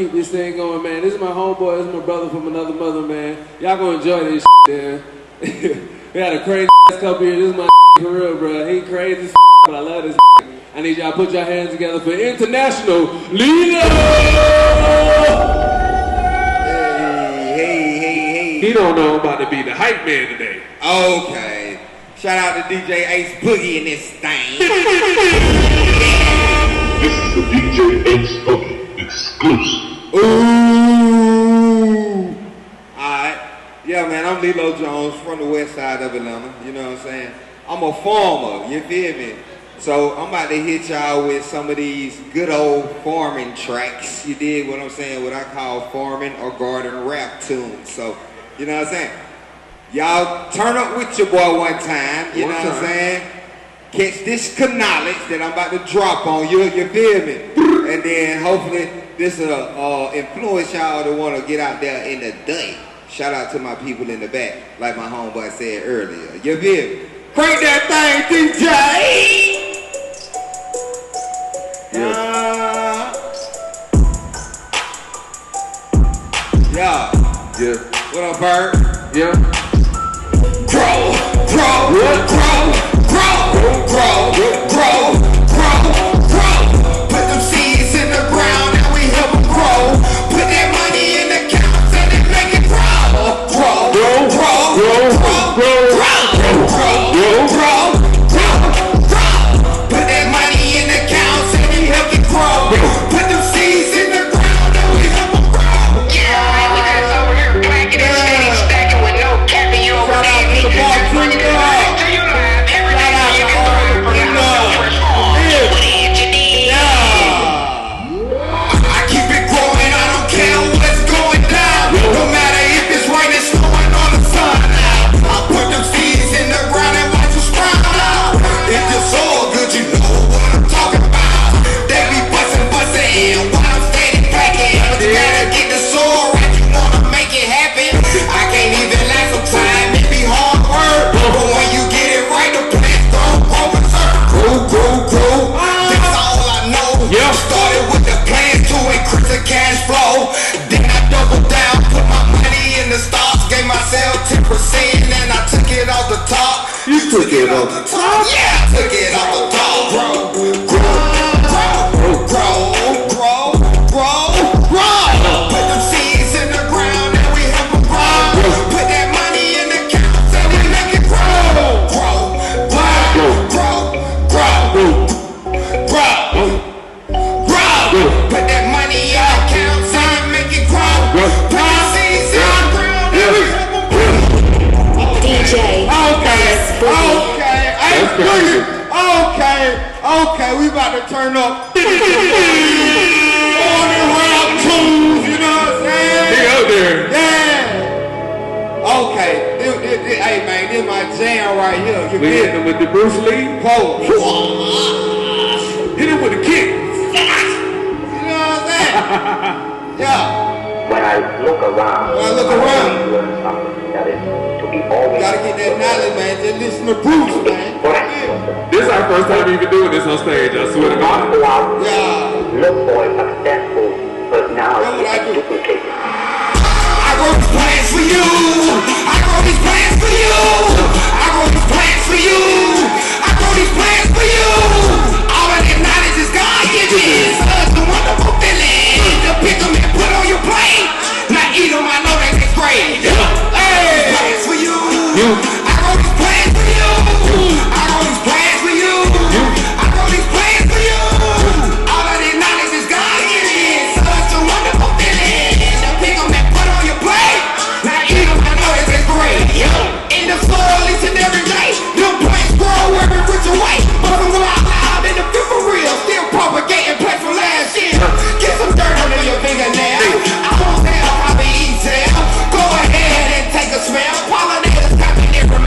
keep this thing going, man. This is my homeboy, this is my brother from another mother, man. Y'all gonna enjoy this man. We had a crazy couple here. This is my for real, bro. He crazy as but I love this. I need y'all to put your hands together for International Lelo! Hey. He don't know I'm about to be the hype man today. Okay. Shout out to DJ Ace Boogie in this thing. This is the DJ Ace Boogie exclusive. Ooh. Alright. Yeah, man, I'm Lelo Jones from the Westside of Atlanta. You know what I'm saying? I'm a farmer, you feel me? So I'm about to hit y'all with some of these good old farming tracks. You dig what I'm saying? What I call farming or garden rap tunes. So, you know what I'm saying? Y'all turn up with your boy one time, you know what I'm saying? Catch this knowledge that I'm about to drop on you, you feel me? And then hopefully this will influence y'all to want to get out there in the day. Shout out to my people in the back, like my homeboy said earlier. You feel me? Crank that thing, DJ! Yeah. What up, Bird? Yeah. Grow. Put them seeds in the ground and we help them grow. Put that money in the accounts and then make it grow. Grow. Put that money in the accounts and we help it grow. Put them seeds in the ground and we help them grow. Yeah, man, we just over here clacking and steady stacking with no capping you over there. Just bringing it back to your life. Everything so you can thrive from the house fresh farm. What did you need? I keep it growing, I don't care what's going down. No matter if it's raining, snowing, or the sun out. I put them seeds in the ground and watch them sprout out. If your soul good, you know what I'm talking about. They be bustin' in while I'm steady packing. But you gotta get the soul right, you wanna make it happen. I can't even lie, sometimes it be hard work. But when you get it right, the plants gon' grow and grow. That's all I know. Started with the plans to increase the cash flow. Then I doubled down, put my money in the stocks, gave myself 10% and I took it off the top. You took it off the top? Yeah, I took it off the top. Grow. Put them seeds in the ground and we help them grow. Put that money in the accounts and we make it grow. Put that money in the accounts and make it grow. Put the seeds in the ground and we help them grow. DJ. Okay, we about to turn up. Morning round tunes, you know what I'm saying? He out there. Yeah. Okay, hey man, this my jam right here. You We hit him with the Bruce Lee. Hold. Hit him with the kick. You know what I'm saying? Yeah. When I look around, When I look around. I learn something that is to be always. Gotta get that knowledge, man. Just listen to Bruce, man. This is our first time even doing this on stage, I swear to God. Go out, Yeah. look for a successful personality That's what I and do. duplicate it. I wrote these plans for you. I wrote these plans for you. I wrote these plans for you. I wrote these plans for you. All of that knowledge is God given. Such a wonderful feeling. To pick them and put on your plate. Not eat them, I know that it's great. Hey, plans for you. I wrote these plans for you. I wrote these plans for you. I wrote these plans for you. All of that knowledge is God given. Such a wonderful feeling. To pick them and put on your plate. Not eat them, I know that it's great. In the soil each and every day. Them plants grow every which way. But I'm loud in the feel for real. Still propagating plants from last year. Get some dirt under your fingernail. I won't say I'll probably eat. Go ahead and take a smell. Pollinators coming in from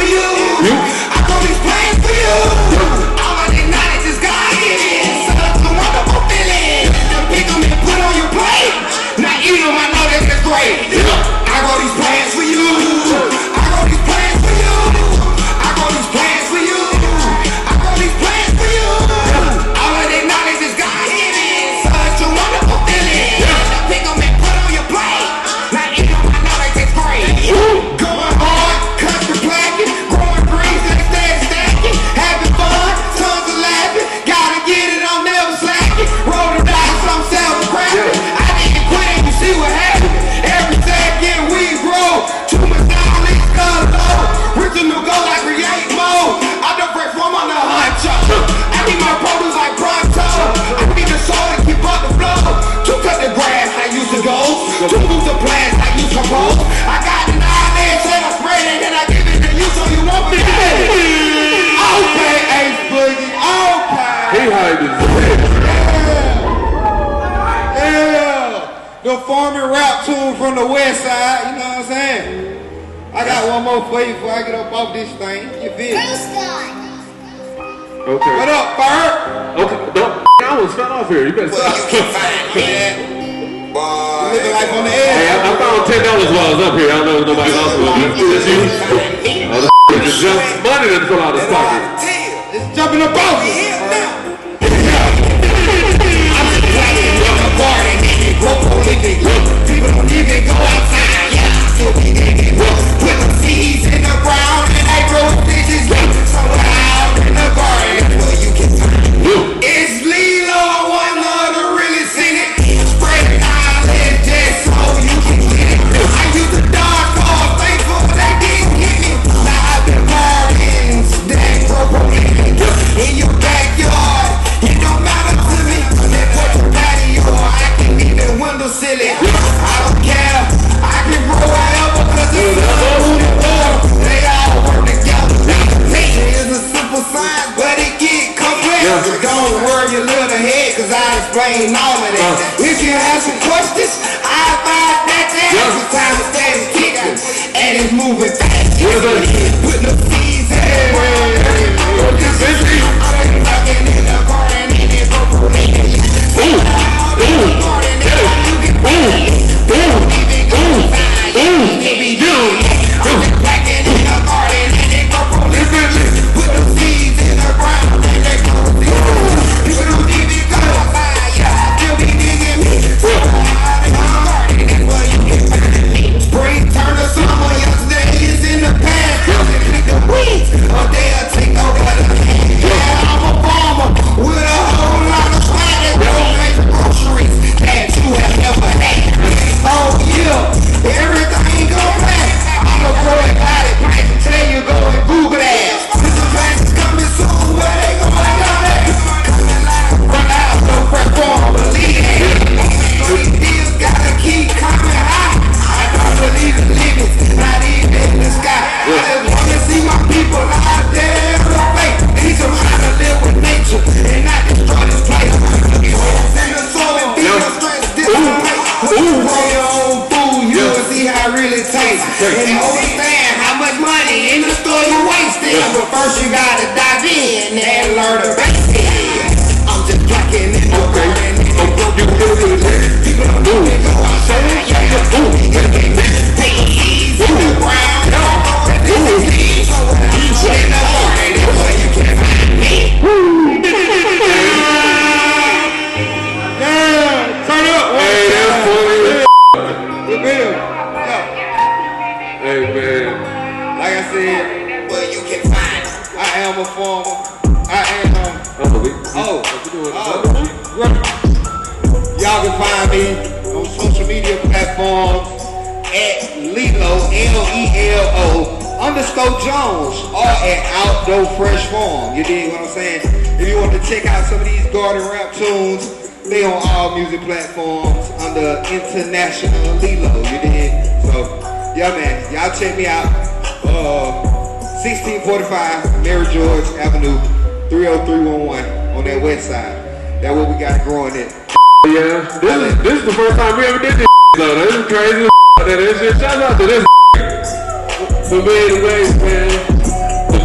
you. I got these plans for you. All of these knowledge is God given. Such a wonderful feeling. Pick them and put on your plate. Now eat them, I know this is great. I got these plans for you. I got these plans for you. I got these plans for you. I got these plans for you. All of this knowledge is God given. Such a wonderful feeling. Pick them and put on your plate. Now eat them, I know this is great. Going hard, country blacking, growing greens, next day stacking, having fun, tons of laughing. Gotta get it, I'm never slacking. Roll the dice, I'm self-crafting. I didn't quit and you see what happened. Every second we grow. Too much down, least gun low. Rich and new go like create mode. I don't fresh from on the honcho. I need my produce like pronto. I need the soul to keep up the flow. To cut the grass, I used to go. To move the plants, I used to roll. I got the knowledge and I spread it and I give it to you so you won't forget it. Okay, Ace Boogie, okay. He hyped as shit. Yeah. The farming rap tune from the Westside, you know what I'm saying? I got one more for you before I get up off this thing. You feel me? Okay. What up, Bird? Okay, don't. I almost fell off here. You better stop. You looking like on the edge. Hey, I found $10 while I was up here. I don't know if nobody else will. Just you. Oh, the just jump money that fell out of his pocket. It's jumping up off you. People don't even go outside. Still be digging. Put them seeds in the ground and they grow bitches. Somewhere out in the garden where you can find it. It's Lelo, one of the really seen it. Spread it out, let just so you can get it. I used to dodge calls, thankful they didn't hit me. Now I've been gardens that grow in your backyard. It don't matter to me. That put your patio, I can even window sill it. I don't care. I can grow wherever cause it's they all work together. It's a simple science, but it get complex. Don't worry your little head cause I explain all of that. If you have some questions, I find that time is steady ticking and it's moving fast. Putting the seeds everywhere. Knocking in the garden and it's purple. And understand how much money in the store you wasting. But first you gotta dive in and learn the basics. I'm just blocking in the garden and people don't know me go outside. Peas in the ground. This is leaves. In the garden is where you can find me. Yeah, turn up. Hey, that's funny. Good video. Hey, man. Like I said, well, you can find it. I am a farmer. I am. Y'all can find me on social media platforms at Lelo, Lelo _Jones, or at Outdoor Fresh Farm. You dig what I'm saying? If you want to check out some of these garden rap tunes, they on all music platforms under International Lelo. You dig? So. Yeah, man. Y'all check me out. 1645 Mary George Avenue, 30311 on that west side. That's what we got growing it. Yeah, this is the first time we ever did this. So this is crazy. Shout out to this. For me, anyways, man.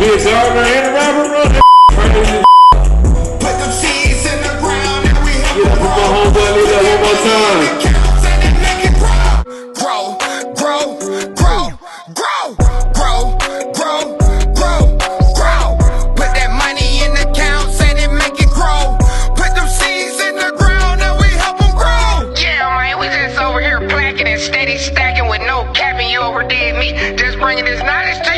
Be a gardener and a rapper, bro. That crazy. Put them seeds in the ground and we help Get up with my homeboy, leave that one more time. counts and then make it grow. Grow, grow, grow, grow, grow, grow, grow, grow. Put that money in the counts and then make it grow. Put them seeds in the ground and we help them grow. Yeah, man, we just over here placking and steady stacking with no capping. You overdid me. Just bringing this knowledge to